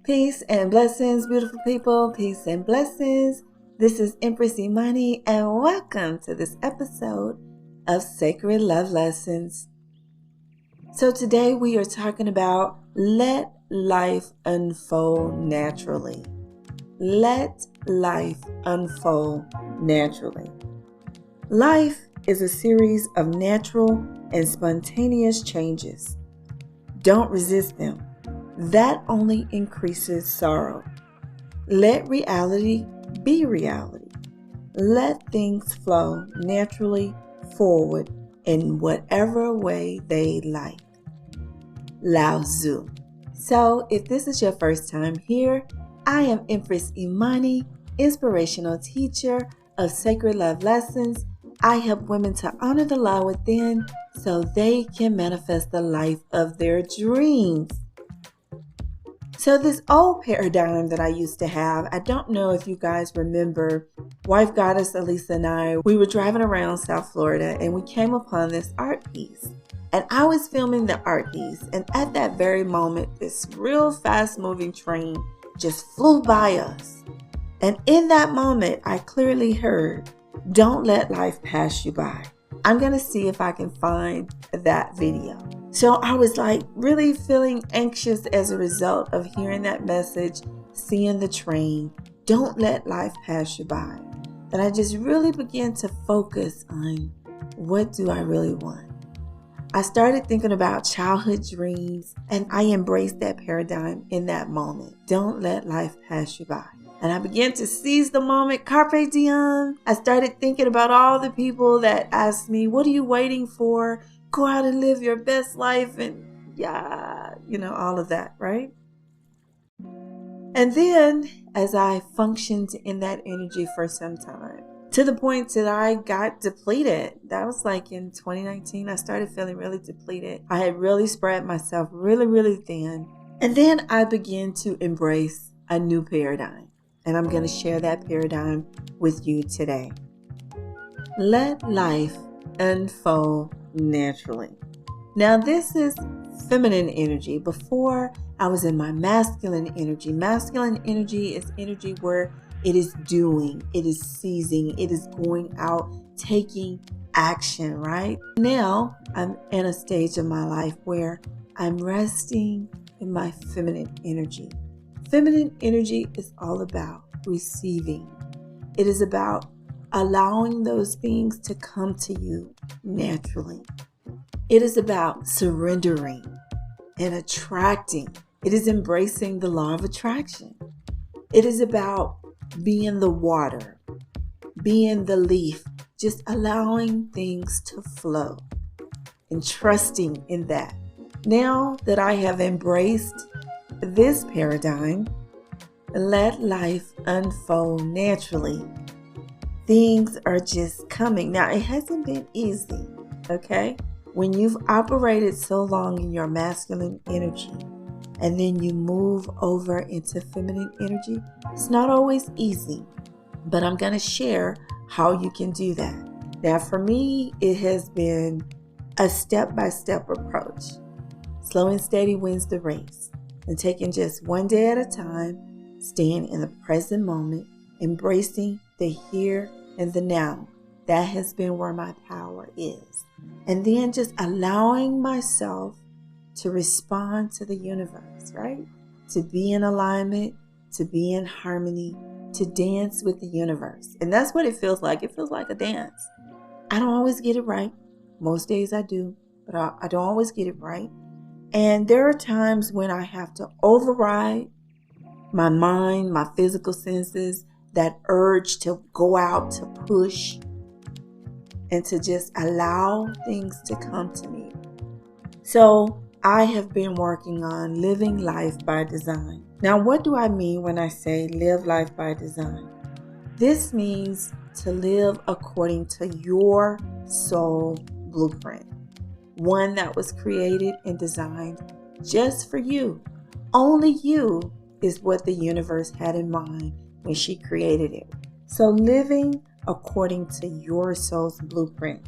Peace and blessings, beautiful people. Peace and blessings. This is Empress Imani, and welcome to this episode of Sacred Love Lessons. So today we are talking about let life unfold naturally. Let life unfold naturally. Life is a series of natural and spontaneous changes. Don't resist them. That only increases sorrow. Let reality be reality. Let things flow naturally forward in whatever way they like. Lao Tzu. So, if this is your first time here, I am Empress Imani, inspirational teacher of Sacred Love Lessons. I help women to honor the law within so they can manifest the life of their dreams. So this old paradigm that I used to have, I don't know if you guys remember, wife goddess Elisa and I, we were driving around South Florida and we came upon this art piece. And I was filming the art piece, and at that very moment, this real fast moving train just flew by us. And in that moment, I clearly heard, "Don't let life pass you by." I'm going to see if I can find that video. So I was like really feeling anxious as a result of hearing that message, seeing the train, "Don't let life pass you by." And I just really began to focus on what do I really want. I started thinking about childhood dreams, and I embraced that paradigm in that moment. Don't let life pass you by. And I began to seize the moment, carpe diem. I started thinking about all the people that asked me, "What are you waiting for? Go out and live your best life," and all of that, right? And then as I functioned in that energy for some time, to the point that I got depleted. That was like in 2019, I started feeling really depleted. I had really spread myself really, really thin. And then I began to embrace a new paradigm. And I'm going to share that paradigm with you today. Let life unfold naturally. Now, this is feminine energy. Before, I was in my masculine energy. Masculine energy is energy where it is doing, it is seizing, it is going out, taking action, right? Now, I'm in a stage of my life where I'm resting in my feminine energy. Feminine energy is all about receiving. It is about allowing those things to come to you naturally. It is about surrendering and attracting. It is embracing the law of attraction. It is about being the water, being the leaf, just allowing things to flow and trusting in that. Now that I have embraced this paradigm, let life unfold naturally. Things are just coming. Now, it hasn't been easy, okay? When you've operated so long in your masculine energy and then you move over into feminine energy, it's not always easy, but I'm going to share how you can do that. Now, for me, it has been a step-by-step approach. Slow and steady wins the race. And taking just one day at a time, staying in the present moment, embracing the here and the now. That has been where my power is. And then just allowing myself to respond to the universe, right? To be in alignment, to be in harmony, to dance with the universe. And that's what it feels like. It feels like a dance. I don't always get it right. Most days I do, but I don't always get it right. And there are times when I have to override my mind, my physical senses, that urge to go out, to push, and to just allow things to come to me. So I have been working on living life by design. Now, what do I mean when I say live life by design? This means to live according to your soul blueprint. One that was created and designed just for you. Only you is what the universe had in mind when she created it. So living according to your soul's blueprint.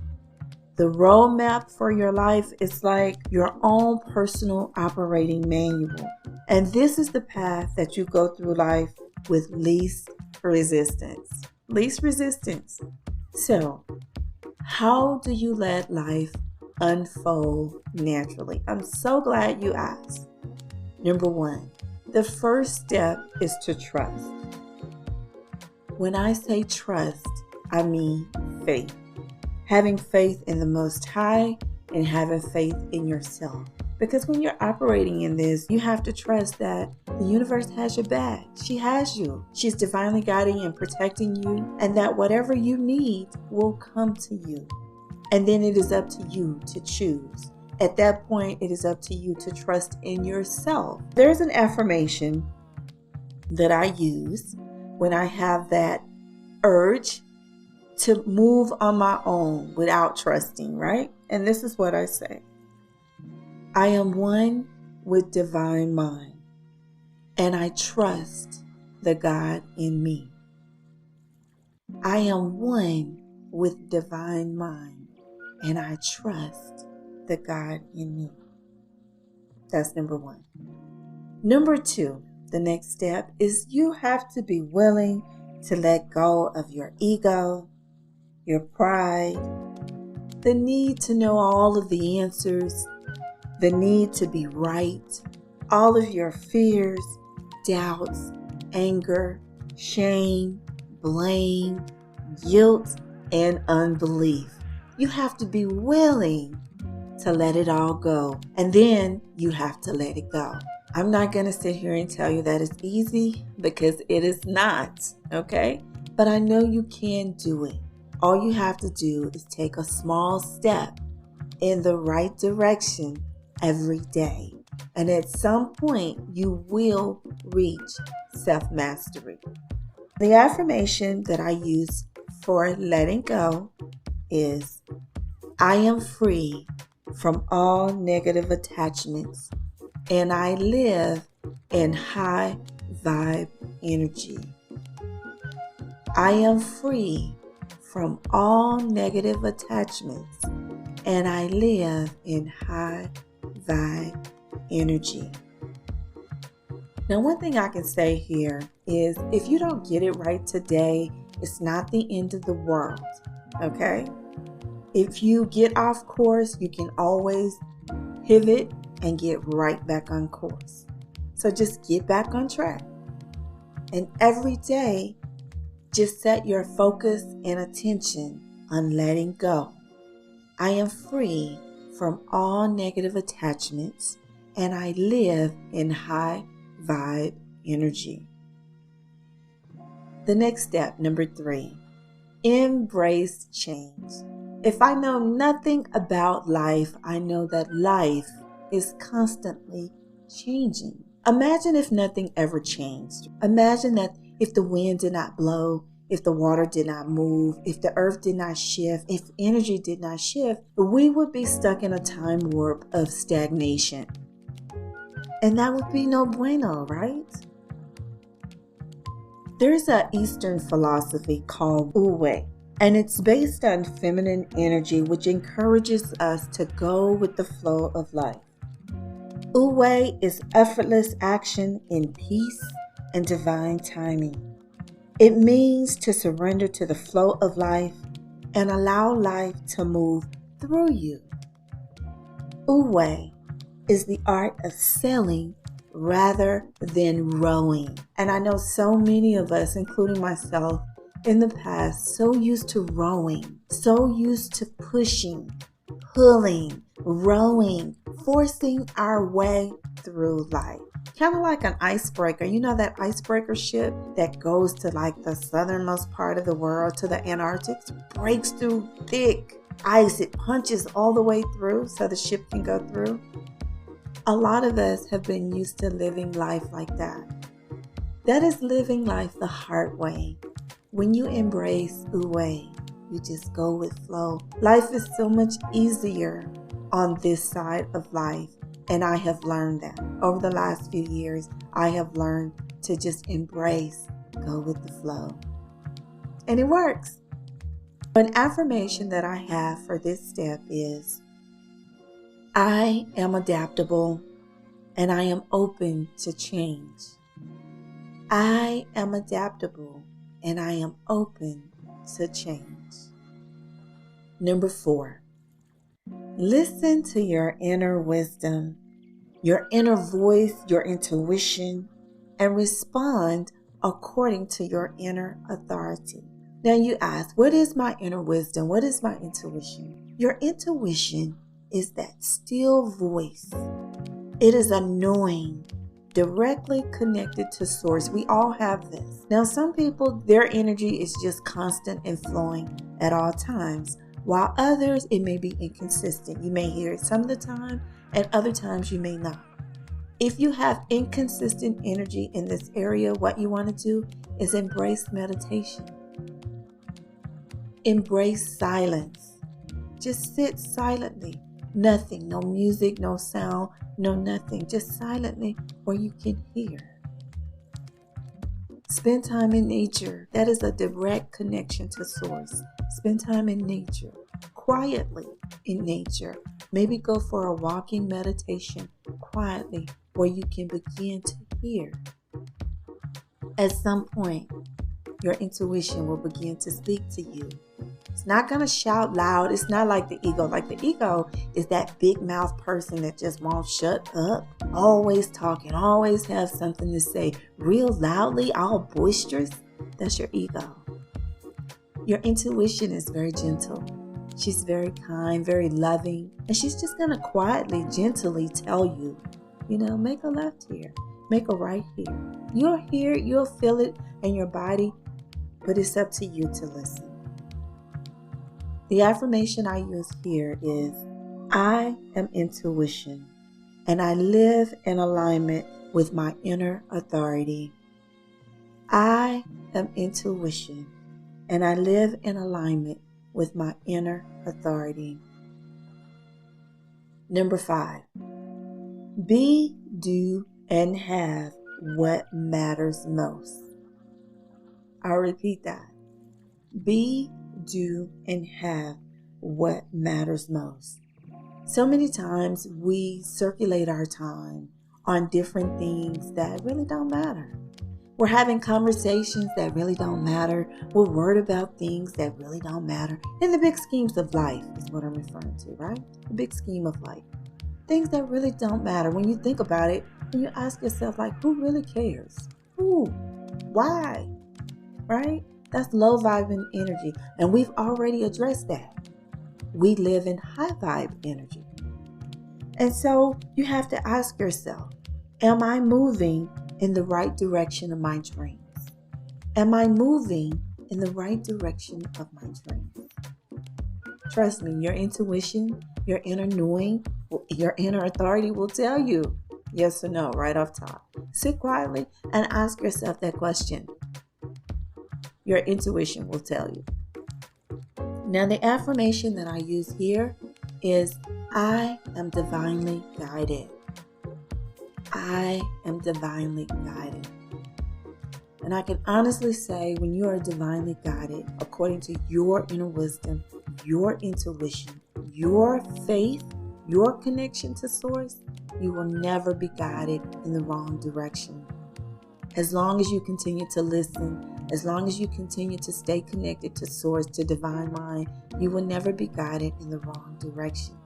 The roadmap for your life is like your own personal operating manual. And this is the path that you go through life with least resistance. Least resistance. So, how do you let life unfold naturally? I'm so glad you asked. Number one, the first step is to trust. When I say trust, I mean faith. Having faith in the Most High and having faith in yourself. Because when you're operating in this, you have to trust that the universe has your back. She has you. She's divinely guiding and protecting you, and that whatever you need will come to you. And then it is up to you to choose. At that point, it is up to you to trust in yourself. There's an affirmation that I use when I have that urge to move on my own without trusting, right? And this is what I say. I am one with divine mind, and I trust the God in me. I am one with divine mind, and I trust the God in me. That's number one. Number two, the next step is you have to be willing to let go of your ego, your pride, the need to know all of the answers, the need to be right, all of your fears, doubts, anger, shame, blame, guilt, and unbelief. You have to be willing to let it all go, and then you have to let it go. I'm not going to sit here and tell you that it's easy, because it is not, okay? But I know you can do it. All you have to do is take a small step in the right direction every day. And at some point, you will reach self-mastery. The affirmation that I use for letting go is, I am free from all negative attachments, and I live in high vibe energy. I am free from all negative attachments, and I live in high vibe energy. Now, one thing I can say here is, if you don't get it right today, it's not the end of the world, okay? If you get off course, you can always pivot and get right back on course. So just get back on track. And every day, just set your focus and attention on letting go. I am free from all negative attachments, and I live in high vibe energy. The next step, number 3, embrace change. If I know nothing about life, I know that life is constantly changing. Imagine if nothing ever changed. Imagine that if the wind did not blow, if the water did not move, if the earth did not shift, if energy did not shift, we would be stuck in a time warp of stagnation. And that would be no bueno, right? There's an Eastern philosophy called Wu, and it's based on feminine energy, which encourages us to go with the flow of life. Wu is effortless action in peace and divine timing. It means to surrender to the flow of life and allow life to move through you. Wu is the art of sailing rather than rowing. And I know so many of us, including myself, in the past, so used to rowing, so used to pushing, pulling, rowing, forcing our way through life. Kind of like an icebreaker. You know that icebreaker ship that goes to like the southernmost part of the world, to the Antarctic, breaks through thick ice. It punches all the way through so the ship can go through. A lot of us have been used to living life like that. That is living life the hard way. When you embrace Wu, you just go with flow. Life is so much easier on this side of life. And I have learned that. Over the last few years, I have learned to just embrace, go with the flow. And it works. An affirmation that I have for this step is, I am adaptable, and I am open to change. I am adaptable and I am open to change. Number 4, listen to your inner wisdom, your inner voice, your intuition, and respond according to your inner authority. Now you ask, what is my inner wisdom? What is my intuition? Your intuition is that still voice. It is a knowing directly connected to source. We all have this. Now, some people, their energy is just constant and flowing at all times, while others, it may be inconsistent. You may hear it some of the time, and other times you may not. If you have inconsistent energy in this area, what you want to do is embrace meditation. Embrace silence. Just sit silently. Nothing, no music, no sound, no nothing. Just silently where you can hear. Spend time in nature. That is a direct connection to source. Spend time in nature, quietly in nature. Maybe go for a walking meditation quietly where you can begin to hear. At some point, your intuition will begin to speak to you. It's not going to shout loud. It's not like the ego. Like the ego is that big mouth person that just won't shut up. Always talking, always have something to say. Real loudly, all boisterous. That's your ego. Your intuition is very gentle. She's very kind, very loving. And she's just going to quietly, gently tell you, make a left here. Make a right here. You'll hear it, you'll feel it in your body, but it's up to you to listen. The affirmation I use here is, I am intuition, and I live in alignment with my inner authority. I am intuition, and I live in alignment with my inner authority. Number 5, be, do, and have what matters most. I'll repeat that. Be, do, and have what matters most. So many times we circulate our time on different things that really don't matter. We're having conversations that really don't matter. We're worried about things that really don't matter. In the big schemes of life is what I'm referring to, right? The big scheme of life. Things that really don't matter. When you think about it, when you ask yourself, who really cares? Who? Why? Right? That's low vibing energy. And we've already addressed that. We live in high vibe energy. And so you have to ask yourself, am I moving in the right direction of my dreams? Am I moving in the right direction of my dreams? Trust me, your intuition, your inner knowing, your inner authority will tell you yes or no right off top. Sit quietly and ask yourself that question. Your intuition will tell you. Now, the affirmation that I use here is, I am divinely guided. I am divinely guided. And I can honestly say, when you are divinely guided, according to your inner wisdom, your intuition, your faith, your connection to source, you will never be guided in the wrong direction. As long as you continue to listen, as long as you continue to stay connected to source, to divine mind, you will never be guided in the wrong direction.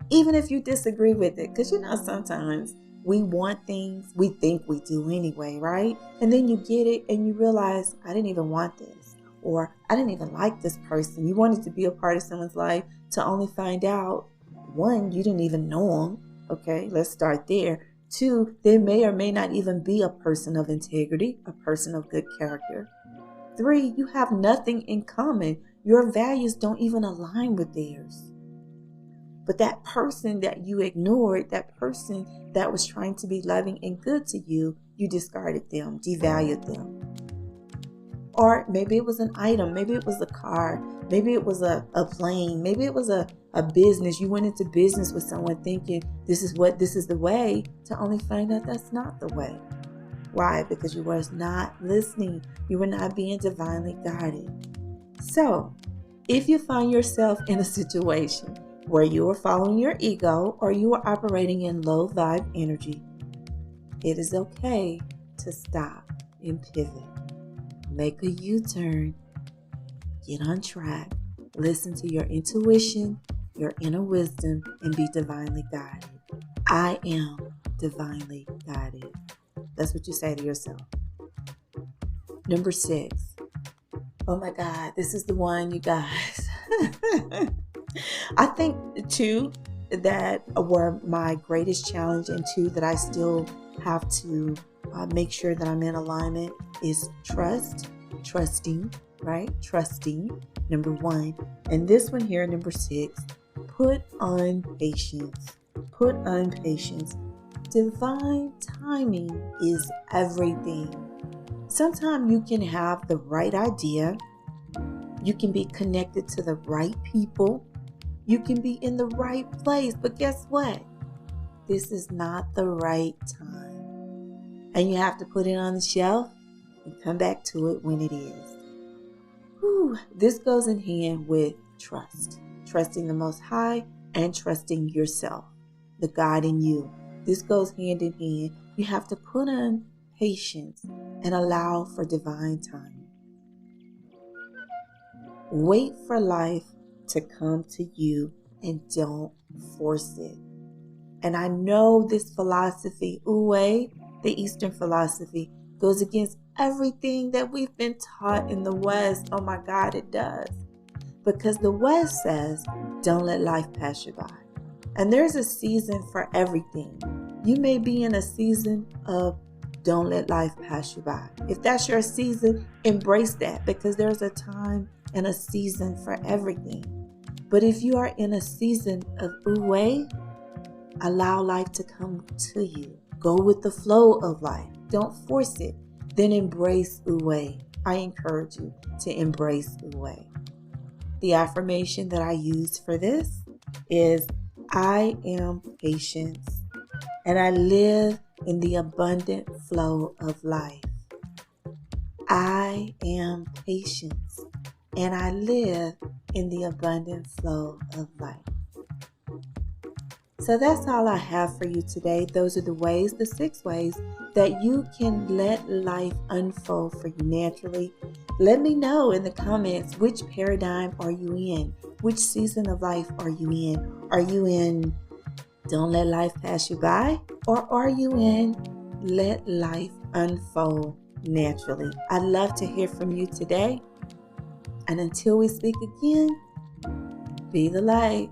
Even if you disagree with it, because sometimes we want things we think we do anyway, right? And then you get it and you realize, I didn't even want this, or I didn't even like this person. You wanted to be a part of someone's life to only find out, 1, you didn't even know them. Okay, let's start there. 2, they may or may not even be a person of integrity, a person of good character. 3, you have nothing in common. Your values don't even align with theirs. But that person that you ignored, that person that was trying to be loving and good to you, you discarded them, devalued them. Or maybe it was an item, maybe it was a car, maybe it was a plane, maybe it was a business. You went into business with someone thinking this is the way, to only find out that's not the way. Why? Because you were not listening. You were not being divinely guided. So, if you find yourself in a situation where you are following your ego or you are operating in low vibe energy, It is okay to stop and pivot. Make a U-turn. Get on track. Listen to your intuition, your inner wisdom, and be divinely guided. I am divinely guided. That's what you say to yourself. Number 6. Oh my God, this is the one, you guys. I think 2 that were my greatest challenge, and 2 that I still have to make sure that I'm in alignment is trusting, right? Trusting, number 1. And this one here, number 6, put on patience. Put on patience. Divine timing is everything. Sometimes you can have the right idea. You can be connected to the right people. You can be in the right place. But guess what? This is not the right time. And you have to put it on the shelf and come back to it when it is. This goes in hand with trust. Trusting the Most High and trusting yourself, the God in you. This goes hand in hand. You have to put on patience and allow for divine timing. Wait for life to come to you and don't force it. And I know this philosophy, the Eastern philosophy, goes against everything that we've been taught in the West. Oh my God, it does. Because the West says, don't let life pass you by. And there's a season for everything. You may be in a season of don't let life pass you by. If that's your season, embrace that, because there's a time and a season for everything. But if you are in a season of allow life to come to you. Go with the flow of life. Don't force it. Then embrace I encourage you to embrace The affirmation that I use for this is, I am patient and I live in the abundant flow of life. I am patient and I live in the abundant flow of life. So that's all I have for you today. Those are the 6 ways that you can let life unfold for you naturally. Let me know in the comments, which paradigm are you in? Which season of life are you in? Are you in don't let life pass you by? Or are you in let life unfold naturally? I'd love to hear from you today. And until we speak again, be the light.